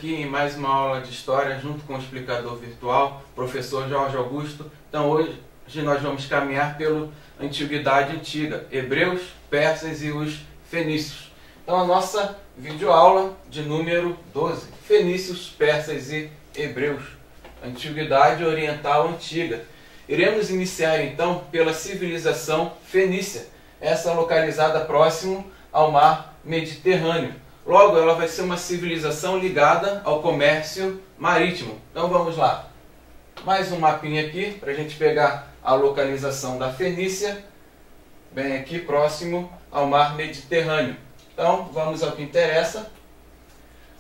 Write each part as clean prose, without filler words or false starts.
aqui em mais uma aula de História junto com o explicador virtual, professor Jorge Augusto. Então hoje nós vamos caminhar pela Antiguidade Antiga, Hebreus, Persas e os Fenícios. Então a nossa videoaula de número 12, Fenícios, Persas e Hebreus, Antiguidade Oriental Antiga. Iremos iniciar então pela civilização fenícia, essa localizada próximo ao mar Mediterrâneo. Logo, ela vai ser uma civilização ligada ao comércio marítimo. Então vamos lá. Mais um mapinha aqui para a gente pegar a localização da Fenícia, bem aqui próximo ao mar Mediterrâneo. Então vamos ao que interessa.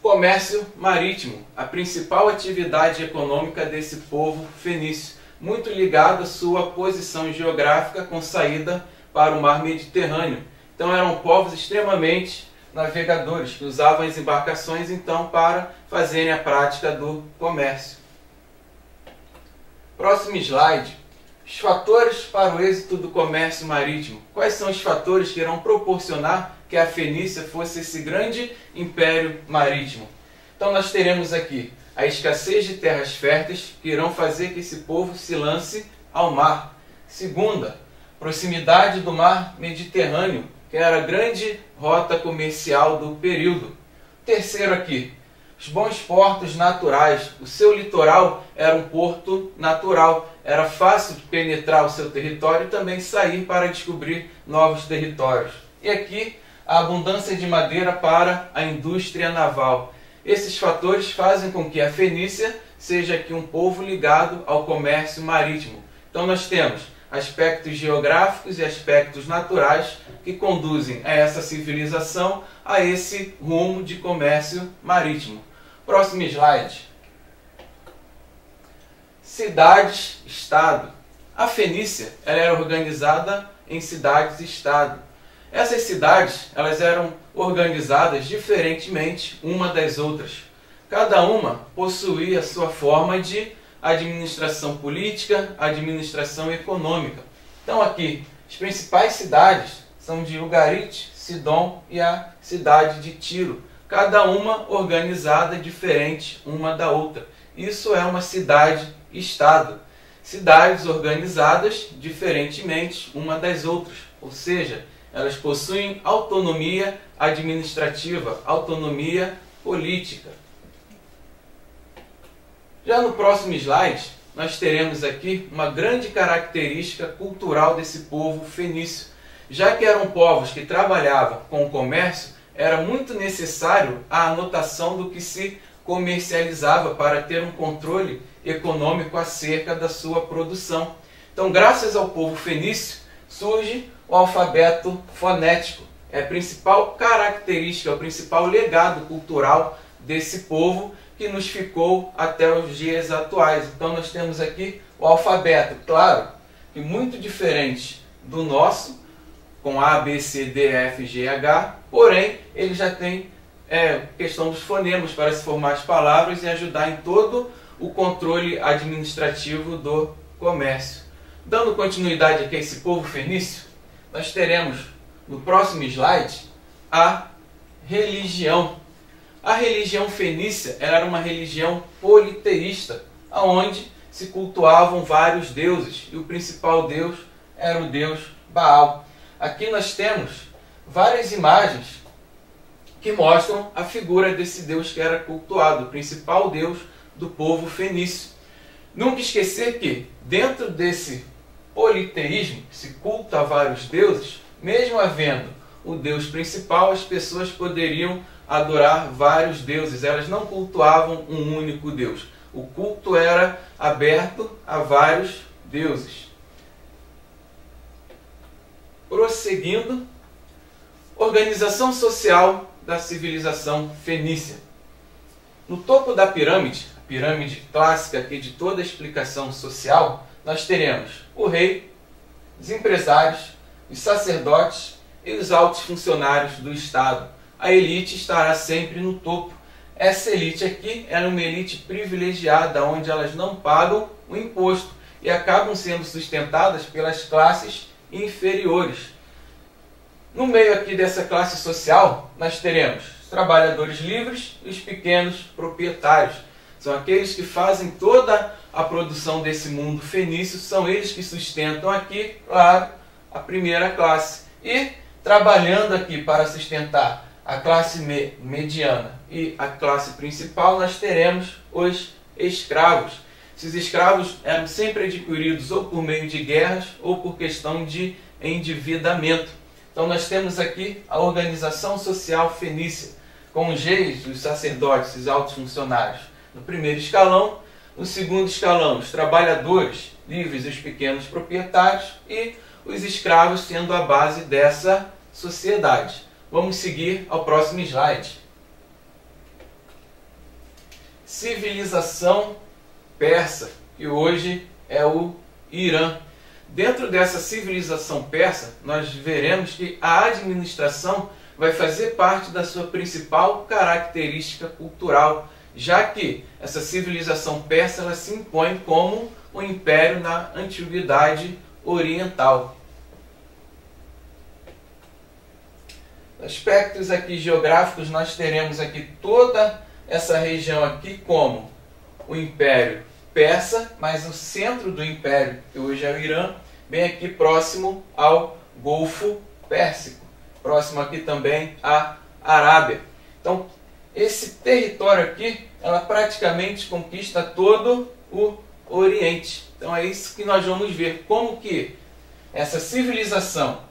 Comércio marítimo, a principal atividade econômica desse povo fenício, muito ligado à sua posição geográfica com saída para o mar Mediterrâneo. Então eram povos extremamente navegadores, que usavam as embarcações então para fazerem a prática do comércio. Próximo slide. Os fatores para o êxito do comércio marítimo. Quais são os fatores que irão proporcionar que a Fenícia fosse esse grande império marítimo? Então nós teremos aqui a escassez de terras férteis, que irão fazer que esse povo se lance ao mar. Segunda, proximidade do mar Mediterrâneo, que era a grande rota comercial do período. Terceiro aqui, os bons portos naturais. O seu litoral era um porto natural. Era fácil de penetrar o seu território e também sair para descobrir novos territórios. E aqui, a abundância de madeira para a indústria naval. Esses fatores fazem com que a Fenícia seja aqui um povo ligado ao comércio marítimo. Então nós temos aspectos geográficos e aspectos naturais que conduzem a essa civilização a esse rumo de comércio marítimo. Próximo slide. Cidades-estado. A Fenícia ela era organizada em cidades-estado. Essas cidades elas eram organizadas diferentemente uma das outras. Cada uma possuía sua forma de administração política, administração econômica. Então aqui, as principais cidades são de Ugarit, Sidom e a cidade de Tiro. Cada uma organizada diferente uma da outra. Isso é uma cidade-estado. Cidades organizadas diferentemente uma das outras. Ou seja, elas possuem autonomia administrativa, autonomia política. Já no próximo slide, nós teremos aqui uma grande característica cultural desse povo fenício. Já que eram povos que trabalhavam com o comércio, era muito necessário a anotação do que se comercializava para ter um controle econômico acerca da sua produção. Então, graças ao povo fenício, surge o alfabeto fonético. É a principal característica, o principal legado cultural desse povo que nos ficou até os dias atuais. Então nós temos aqui o alfabeto, claro, que muito diferente do nosso, com A, B, C, D, F, G, H, porém ele já tem questão dos fonemas para se formar as palavras e ajudar em todo o controle administrativo do comércio. Dando continuidade aqui a esse povo fenício, nós teremos no próximo slide a religião. A religião fenícia era uma religião politeísta, onde se cultuavam vários deuses, e o principal deus era o deus Baal. Aqui nós temos várias imagens que mostram a figura desse deus que era cultuado, o principal deus do povo fenício. Nunca esquecer que, dentro desse politeísmo, se culta a vários deuses, mesmo havendo o deus principal, as pessoas poderiam adorar vários deuses. Elas não cultuavam um único deus. O culto era aberto a vários deuses. Prosseguindo, organização social da civilização fenícia. No topo da pirâmide, a pirâmide clássica aqui de toda a explicação social, nós teremos o rei, os empresários, os sacerdotes e os altos funcionários do Estado. A elite estará sempre no topo. Essa elite aqui é uma elite privilegiada, onde elas não pagam o imposto e acabam sendo sustentadas pelas classes inferiores. No meio aqui dessa classe social, nós teremos os trabalhadores livres e os pequenos proprietários. São aqueles que fazem toda a produção desse mundo fenício, são eles que sustentam aqui, claro, a primeira classe. E trabalhando aqui para sustentar a classe mediana e a classe principal, nós teremos os escravos. Esses escravos eram sempre adquiridos ou por meio de guerras ou por questão de endividamento. Então nós temos aqui a organização social fenícia, com os reis, os sacerdotes, os altos funcionários no primeiro escalão, no segundo escalão os trabalhadores livres e os pequenos proprietários e os escravos sendo a base dessa sociedade. Vamos seguir ao próximo slide. Civilização persa, que hoje é o Irã. Dentro dessa civilização persa, nós veremos que a administração vai fazer parte da sua principal característica cultural, já que essa civilização persa ela se impõe como um império na antiguidade oriental. Aspectos aqui geográficos, nós teremos aqui toda essa região aqui como o Império Persa, mas o centro do Império, que hoje é o Irã, bem aqui próximo ao Golfo Pérsico, próximo aqui também à Arábia. Então, esse território aqui, ela praticamente conquista todo o Oriente. Então é isso que nós vamos ver, como que essa civilização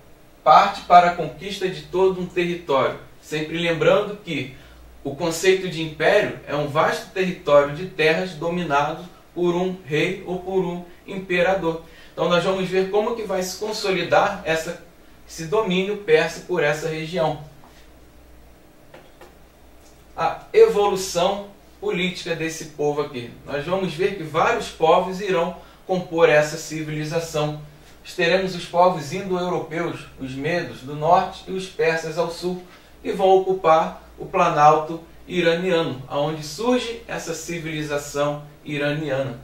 parte para a conquista de todo um território. Sempre lembrando que o conceito de império é um vasto território de terras dominado por um rei ou por um imperador. Então nós vamos ver como que vai se consolidar esse domínio persa por essa região. A evolução política desse povo aqui. Nós vamos ver que vários povos irão compor essa civilização. Teremos os povos indo-europeus, os medos do norte e os persas ao sul, que vão ocupar o planalto iraniano, onde surge essa civilização iraniana.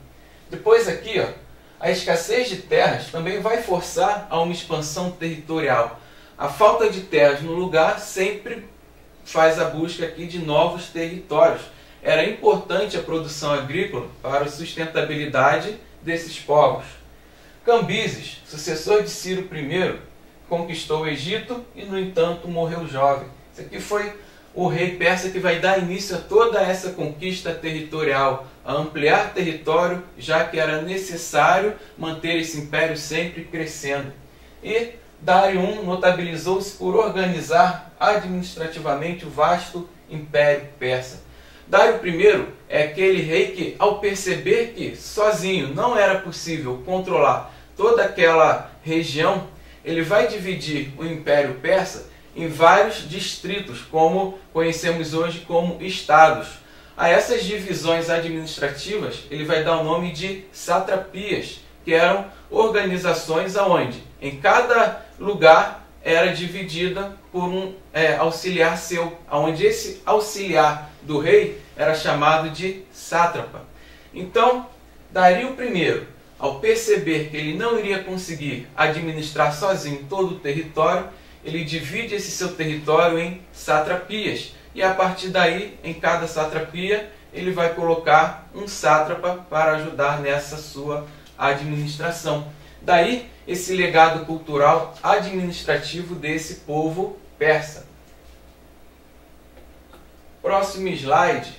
Depois aqui, a escassez de terras também vai forçar a uma expansão territorial. A falta de terras no lugar sempre faz a busca aqui de novos territórios. Era importante a produção agrícola para a sustentabilidade desses povos. Cambises, sucessor de Ciro I, conquistou o Egito e, no entanto, morreu jovem. Esse aqui foi o rei persa que vai dar início a toda essa conquista territorial, a ampliar território, já que era necessário manter esse império sempre crescendo. E Dário I notabilizou-se por organizar administrativamente o vasto império persa. Dário I é aquele rei que, ao perceber que sozinho não era possível controlar toda aquela região, ele vai dividir o Império Persa em vários distritos, como conhecemos hoje como estados. A essas divisões administrativas, ele vai dar o nome de satrapias, que eram organizações onde, em cada lugar, era dividida por um auxiliar seu, onde esse auxiliar do rei era chamado de sátrapa. Então, Dário I, ao perceber que ele não iria conseguir administrar sozinho todo o território, ele divide esse seu território em satrapias. E a partir daí, em cada satrapia, ele vai colocar um sátrapa para ajudar nessa sua administração. Daí, esse legado cultural administrativo desse povo persa. Próximo slide,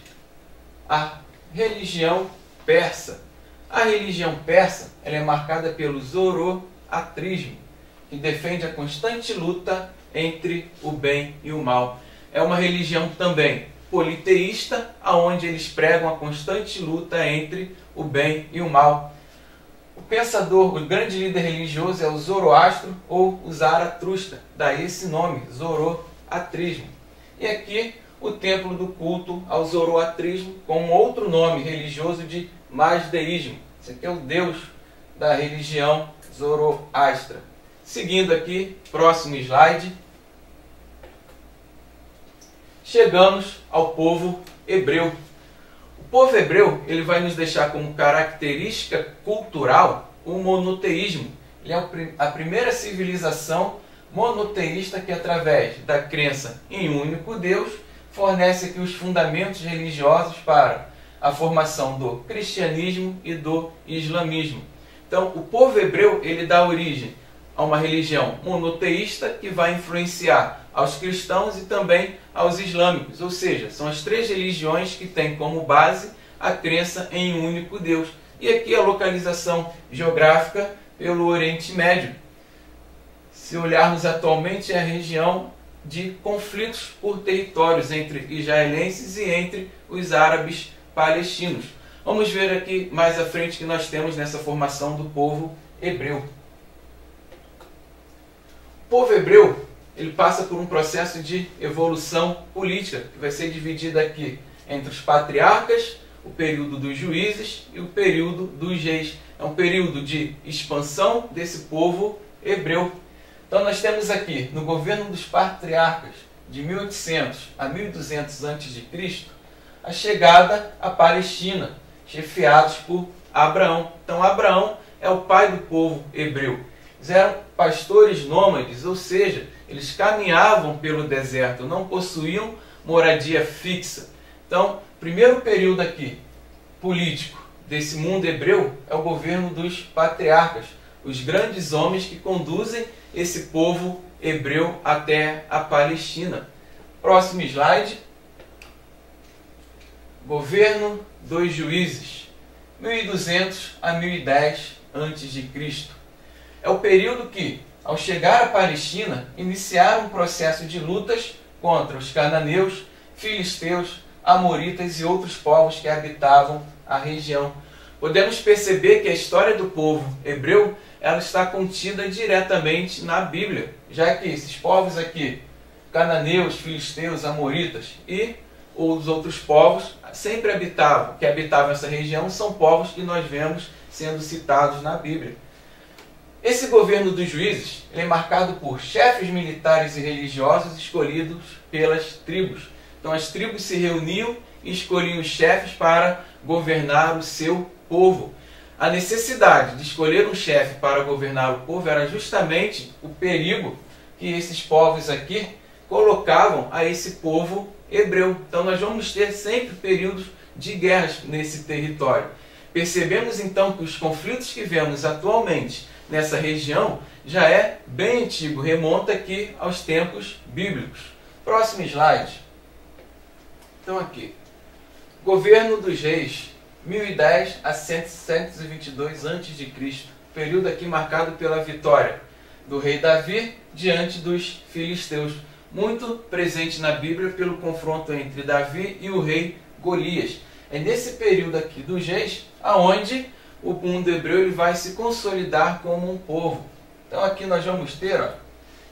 a religião persa. A religião persa ela é marcada pelo zoroatrismo, que defende a constante luta entre o bem e o mal. É uma religião também politeísta, onde eles pregam a constante luta entre o bem e o mal. O pensador, o grande líder religioso é o Zoroastro ou o Zaratustra, daí esse nome, zoroatrismo. E aqui o templo do culto ao zoroatrismo, com um outro nome religioso de Mazdeísmo. Esse aqui é o deus da religião Zoroastra. Seguindo aqui, próximo slide, chegamos ao povo hebreu. O povo hebreu ele vai nos deixar como característica cultural o monoteísmo. Ele é a primeira civilização monoteísta que, através da crença em um único Deus, fornece aqui os fundamentos religiosos para a formação do cristianismo e do islamismo. Então, o povo hebreu ele dá origem a uma religião monoteísta que vai influenciar aos cristãos e também aos islâmicos, ou seja, são as três religiões que têm como base a crença em um único Deus. E aqui a localização geográfica pelo Oriente Médio. Se olharmos atualmente, é a região de conflitos por territórios entre israelenses e entre os árabes palestinos. Vamos ver aqui mais à frente que nós temos nessa formação do povo hebreu. O povo hebreu ele passa por um processo de evolução política, que vai ser dividido aqui entre os patriarcas, o período dos juízes e o período dos reis. É um período de expansão desse povo hebreu. Então nós temos aqui, no governo dos patriarcas, de 1800 a 1200 a.C., a chegada à Palestina, chefiados por Abraão. Então Abraão é o pai do povo hebreu. Eles eram pastores nômades, ou seja, eles caminhavam pelo deserto, não possuíam moradia fixa. Então, o primeiro período aqui, político, desse mundo hebreu, é o governo dos patriarcas, os grandes homens que conduzem esse povo hebreu até a Palestina. Próximo slide. Governo dos juízes, 1200 a 1010 a.C. É o período que, ao chegar à Palestina, iniciaram um processo de lutas contra os cananeus, filisteus, amoritas e outros povos que habitavam a região. Podemos perceber que a história do povo hebreu ela está contida diretamente na Bíblia, já que esses povos aqui, cananeus, filisteus, amoritas e os outros povos sempre que habitavam essa região, são povos que nós vemos sendo citados na Bíblia. Esse governo dos juízes ele é marcado por chefes militares e religiosos escolhidos pelas tribos. Então as tribos se reuniam e escolhiam os chefes para governar o seu povo. A necessidade de escolher um chefe para governar o povo era justamente o perigo que esses povos aqui colocavam a esse povo hebreu. Então nós vamos ter sempre períodos de guerras nesse território. Percebemos então que os conflitos que vemos atualmente nessa região já é bem antigo, remonta aqui aos tempos bíblicos. Próximo slide. Então aqui, governo dos reis, 1010 a 722 a.C., período aqui marcado pela vitória do rei Davi diante dos filisteus, muito presente na Bíblia pelo confronto entre Davi e o rei Golias. É nesse período aqui dos reis aonde o mundo hebreu ele vai se consolidar como um povo. Então aqui nós vamos ter,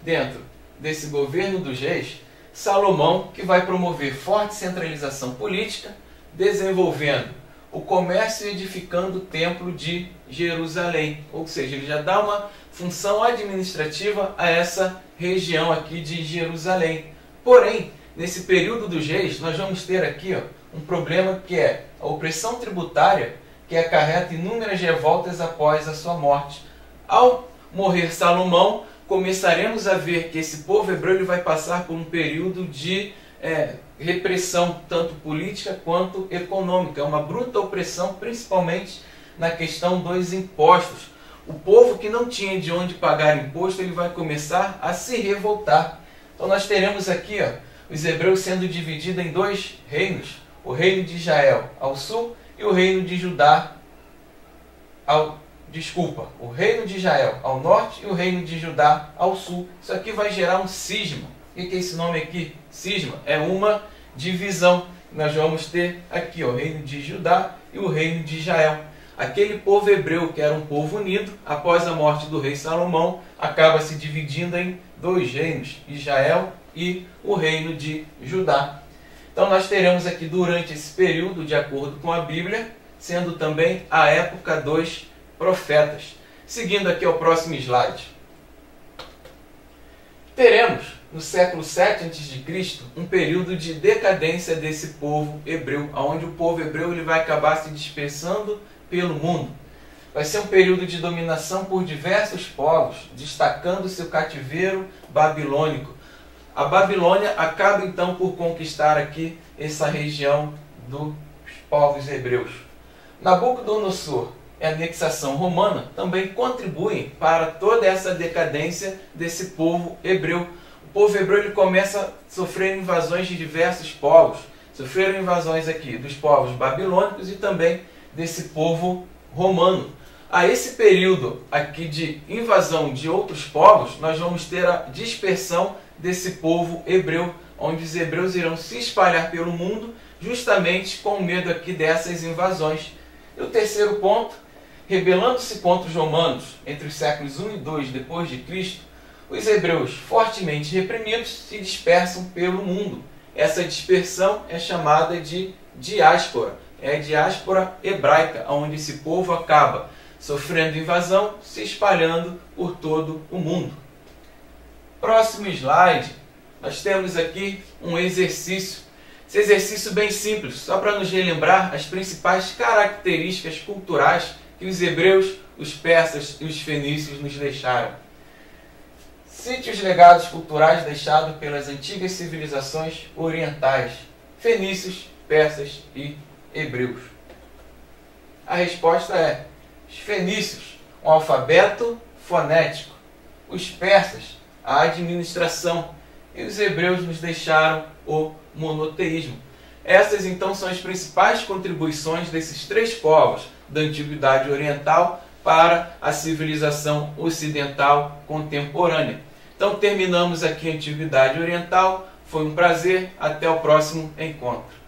dentro desse governo dos reis, Salomão, que vai promover forte centralização política, desenvolvendo o comércio e edificando o templo de Jerusalém. Ou seja, ele já dá uma função administrativa a essa região aqui de Jerusalém. Porém, nesse período dos reis, nós vamos ter aqui um problema que é a opressão tributária, que acarreta inúmeras revoltas após a sua morte. Ao morrer Salomão, começaremos a ver que esse povo hebreu ele vai passar por um período de repressão, tanto política quanto econômica. É uma bruta opressão, principalmente na questão dos impostos. O povo que não tinha de onde pagar imposto, ele vai começar a se revoltar. Então nós teremos aqui os hebreus sendo divididos em dois reinos. O reino de Israel ao sul e o reino de Judá o reino de Israel ao norte e o reino de Judá ao sul. Isso aqui vai gerar um cisma. O que é esse nome aqui? Cisma. É uma divisão. Nós vamos ter aqui o reino de Judá e o reino de Israel. Aquele povo hebreu que era um povo unido, após a morte do rei Salomão, acaba se dividindo em dois reinos, Israel e o reino de Judá. Então nós teremos aqui durante esse período, de acordo com a Bíblia, sendo também a época dos profetas. Seguindo aqui ao próximo slide. Teremos, no século 7 a.C., um período de decadência desse povo hebreu, onde o povo hebreu ele vai acabar se dispersando pelo mundo. Vai ser um período de dominação por diversos povos, destacando-se o cativeiro babilônico. A Babilônia acaba então por conquistar aqui essa região dos povos hebreus. Nabucodonosor e a anexação romana também contribuem para toda essa decadência desse povo hebreu. O povo hebreu ele começa a sofrer invasões de diversos povos. Sofreram invasões aqui dos povos babilônicos e também desse povo romano. A esse período aqui de invasão de outros povos, nós vamos ter a dispersão desse povo hebreu, onde os hebreus irão se espalhar pelo mundo, justamente com medo aqui dessas invasões. E o terceiro ponto, rebelando-se contra os romanos entre os séculos 1 e 2 depois de Cristo, os hebreus, fortemente reprimidos, se dispersam pelo mundo. Essa dispersão é chamada de diáspora. É a diáspora hebraica, onde esse povo acaba sofrendo invasão, se espalhando por todo o mundo. Próximo slide, nós temos aqui um exercício. Esse exercício bem simples, só para nos relembrar as principais características culturais que os hebreus, os persas e os fenícios nos deixaram. Cite os legados culturais deixados pelas antigas civilizações orientais, fenícios, persas e hebreus. A resposta é: os fenícios, um alfabeto fonético; os persas, a administração; e os hebreus nos deixaram o monoteísmo. Essas então são as principais contribuições desses três povos da Antiguidade Oriental para a civilização ocidental contemporânea. Então terminamos aqui a Antiguidade Oriental. Foi um prazer. Até o próximo encontro.